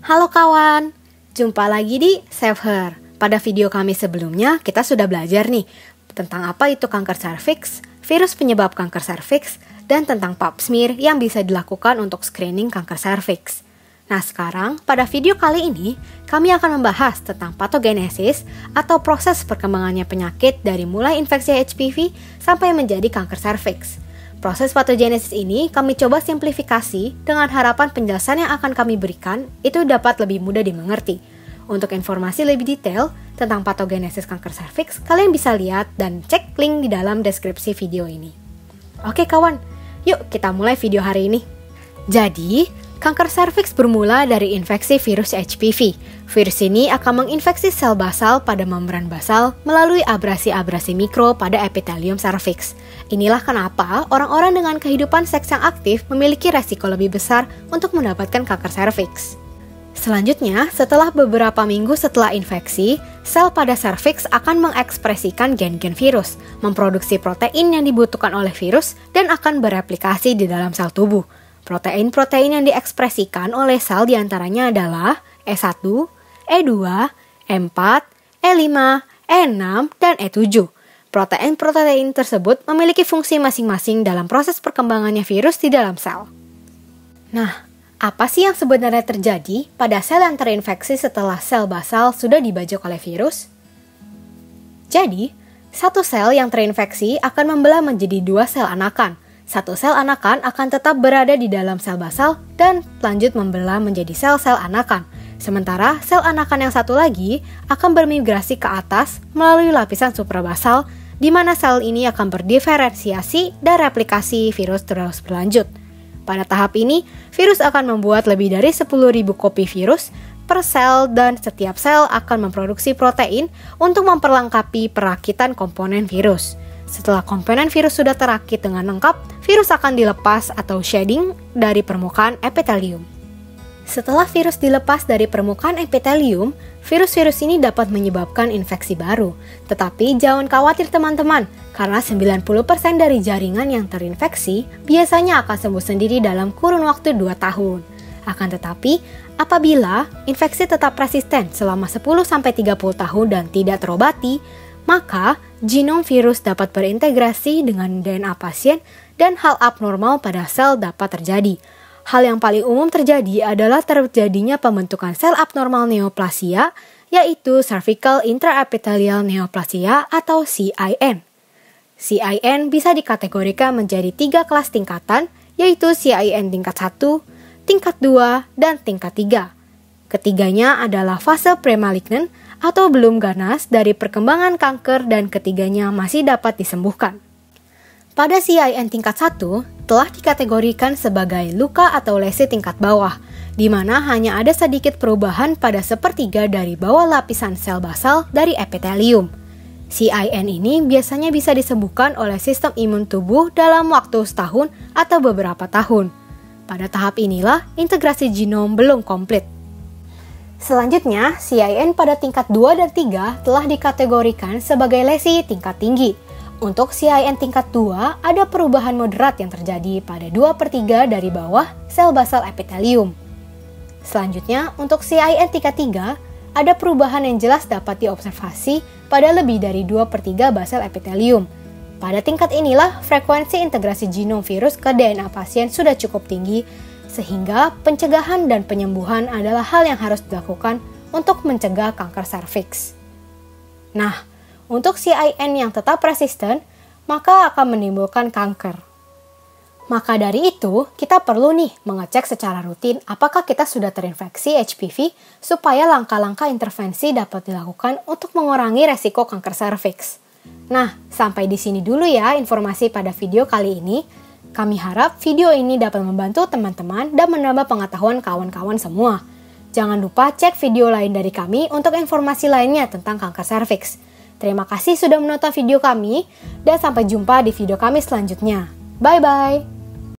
Halo kawan, jumpa lagi di Save Her. Pada video kami sebelumnya, kita sudah belajar nih tentang apa itu kanker serviks, virus penyebab kanker serviks, dan tentang pap smear yang bisa dilakukan untuk screening kanker serviks. Nah sekarang, pada video kali ini, kami akan membahas tentang patogenesis atau proses perkembangannya penyakit dari mulai infeksi HPV sampai menjadi kanker serviks. Proses patogenesis ini kami coba simplifikasi dengan harapan penjelasan yang akan kami berikan itu dapat lebih mudah dimengerti. Untuk informasi lebih detail tentang patogenesis kanker serviks, kalian bisa lihat dan cek link di dalam deskripsi video ini. Oke kawan, yuk kita mulai video hari ini. Jadi, kanker serviks bermula dari infeksi virus HPV. Virus ini akan menginfeksi sel basal pada membran basal melalui abrasi-abrasi mikro pada epitelium serviks. Inilah kenapa orang-orang dengan kehidupan seks yang aktif memiliki resiko lebih besar untuk mendapatkan kanker serviks. Selanjutnya, setelah beberapa minggu setelah infeksi, sel pada serviks akan mengekspresikan gen-gen virus, memproduksi protein yang dibutuhkan oleh virus, dan akan bereplikasi di dalam sel tubuh. Protein-protein yang diekspresikan oleh sel diantaranya adalah E1, E2, E4, E5, E6, dan E7. Protein-protein tersebut memiliki fungsi masing-masing dalam proses perkembangannya virus di dalam sel. Nah, apa sih yang sebenarnya terjadi pada sel yang terinfeksi setelah sel basal sudah dibajak oleh virus? Jadi, satu sel yang terinfeksi akan membelah menjadi dua sel anakan. Satu sel anakan akan tetap berada di dalam sel basal dan lanjut membelah menjadi sel-sel anakan. Sementara sel anakan yang satu lagi akan bermigrasi ke atas melalui lapisan suprabasal, di mana sel ini akan berdiferensiasi dan replikasi virus terus berlanjut. Pada tahap ini, virus akan membuat lebih dari 10.000 kopi virus per sel dan setiap sel akan memproduksi protein untuk memperlengkapi perakitan komponen virus. Setelah komponen virus sudah terakit dengan lengkap, virus akan dilepas atau shedding dari permukaan epitelium. Setelah virus dilepas dari permukaan epitelium, virus-virus ini dapat menyebabkan infeksi baru. Tetapi jangan khawatir teman-teman, karena 90% dari jaringan yang terinfeksi biasanya akan sembuh sendiri dalam kurun waktu 2 tahun. Akan tetapi, apabila infeksi tetap persisten selama 10-30 tahun dan tidak terobati, maka genom virus dapat berintegrasi dengan DNA pasien dan hal abnormal pada sel dapat terjadi. Hal yang paling umum terjadi adalah terjadinya pembentukan sel abnormal neoplasia, yaitu cervical intraepithelial neoplasia atau CIN. CIN bisa dikategorikan menjadi 3 kelas tingkatan, yaitu CIN tingkat 1, tingkat 2, dan tingkat 3. Ketiganya adalah fase premalignan atau belum ganas dari perkembangan kanker dan ketiganya masih dapat disembuhkan. Pada CIN tingkat 1 telah dikategorikan sebagai luka atau lesi tingkat bawah, di mana hanya ada sedikit perubahan pada sepertiga dari bawah lapisan sel basal dari epitelium. CIN ini biasanya bisa disembuhkan oleh sistem imun tubuh dalam waktu setahun atau beberapa tahun. Pada tahap inilah integrasi genom belum komplit. Selanjutnya, CIN pada tingkat 2 dan 3 telah dikategorikan sebagai lesi tingkat tinggi. Untuk CIN tingkat 2, ada perubahan moderat yang terjadi pada 2/3 dari bawah sel basal epitelium. Selanjutnya, untuk CIN tingkat 3, ada perubahan yang jelas dapat diobservasi pada lebih dari 2/3 basal epitelium. Pada tingkat inilah, frekuensi integrasi genom virus ke DNA pasien sudah cukup tinggi, sehingga pencegahan dan penyembuhan adalah hal yang harus dilakukan untuk mencegah kanker serviks. Nah, untuk CIN yang tetap resisten, maka akan menimbulkan kanker. Maka dari itu, kita perlu nih mengecek secara rutin apakah kita sudah terinfeksi HPV supaya langkah-langkah intervensi dapat dilakukan untuk mengurangi resiko kanker serviks. Nah, sampai di sini dulu ya informasi pada video kali ini. Kami harap video ini dapat membantu teman-teman dan menambah pengetahuan kawan-kawan semua. Jangan lupa cek video lain dari kami untuk informasi lainnya tentang kanker serviks. Terima kasih sudah menonton video kami dan sampai jumpa di video kami selanjutnya. Bye-bye!